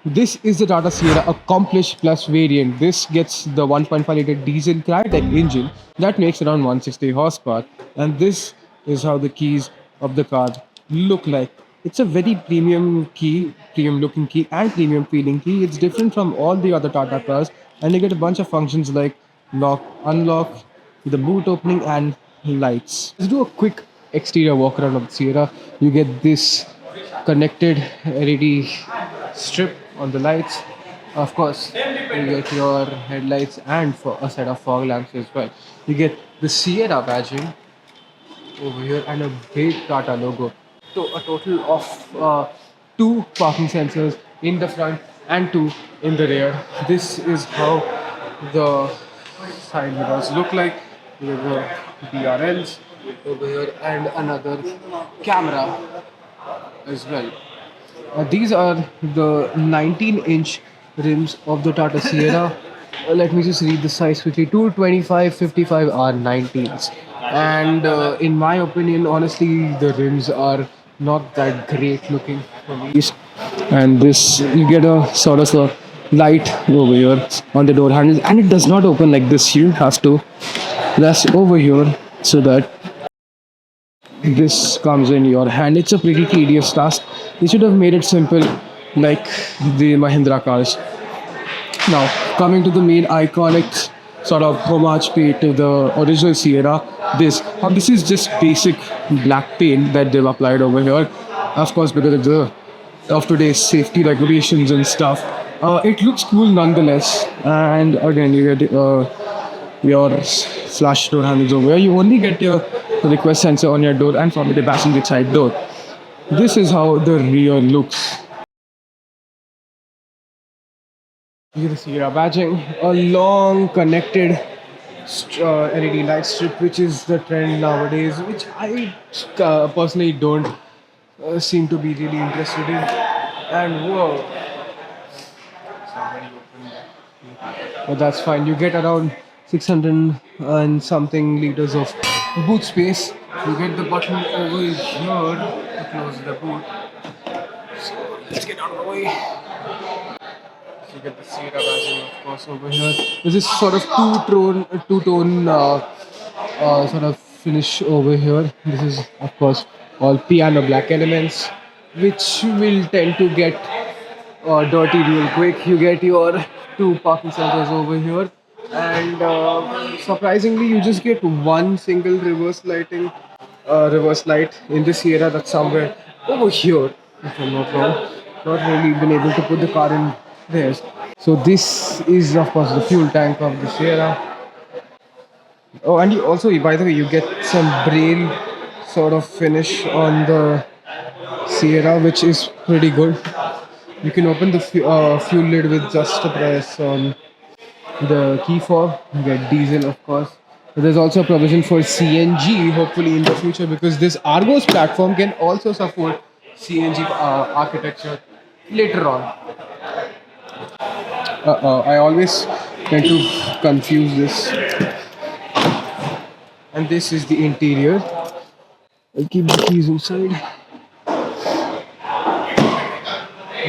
This is the Tata Sierra Accomplish Plus variant. This gets the 1.5 liter diesel Cryotech engine that makes around 160 horsepower. And this is how the keys of the car look like. It's a very premium key, premium looking key, and premium feeling key. It's different from all the other Tata cars, and you get a bunch of functions like lock, unlock, the boot opening, and lights. Let's do a quick exterior walk around of the Sierra. You get this connected LED strip on the lights. Of course, you get your headlights and for a set of fog lamps as well. You get the Sierra badging over here and a big Tata logo. So a total of two parking sensors in the front and two in the rear. This is how the side mirrors look like. You have the DRLs over here and another camera as well. These are the 19-inch rims of the Tata Sierra. Let me just read the size quickly. 225, 55 are 19s. And in my opinion, honestly, the rims are not that great looking for me. And this, you get a sort of a light over here on the door handles, and it does not open like this. You have to press over here so that this comes in your hand. It's a pretty tedious task. They should have made it simple like the Mahindra cars. Now, coming to the main iconic sort of homage paint to the original Sierra, this is just basic black paint that they've applied over here. Of course, because of today's safety regulations and stuff. It looks cool nonetheless. And again, you get your flash door handles over here. You only get your request sensor on your door and from the passenger side door. This is how the rear looks. You can see your badging, a long connected LED light strip, which is the trend nowadays, which I personally don't seem to be really interested in. And whoa, but that's fine. You get around 600 and something liters of boot space. You get the button over here to close the boot. So let's get out of the way. You get the Sierra badging, of course, over here. This is sort of two-tone sort of finish over here. This is, of course, all piano black elements, which will tend to get dirty real quick. You get your two parking sensors over here, and surprisingly, you just get one single reverse light in the Sierra that's somewhere over here, if I'm not wrong. Not really been able to put the car in there. So this is of course the fuel tank of the Sierra. Oh, and you also, by the way, you get some braille sort of finish on the Sierra, which is pretty good. You can open the fuel lid with just a press on the key fob. You get diesel, of course. But there's also a provision for CNG, hopefully in the future, because this Argos platform can also support CNG architecture later on. I always tend to confuse this. And this is the interior. I'll keep the keys inside.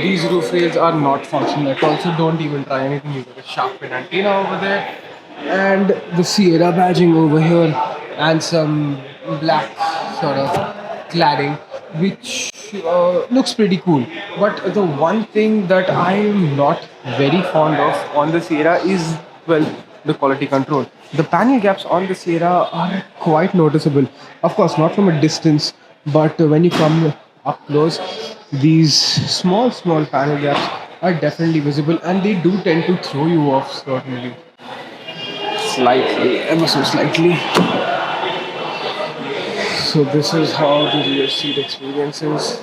These roof rails are not functional at all, so don't even try anything. You got a sharp antenna over there, and the Sierra badging over here, and some black sort of cladding, which looks pretty cool. But the one thing that I am not very fond of on the Sierra is, well, the quality control. The panel gaps on the Sierra are quite noticeable. Of course, not from a distance, but when you come up close, these small panel gaps are definitely visible, and they do tend to throw you off certainly. Slightly, ever so slightly. So this is how the rear seat experience is.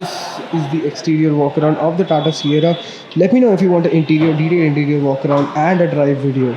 This is the exterior walk around of the Tata Sierra. Let me know if you want an detailed interior walk around and a drive video.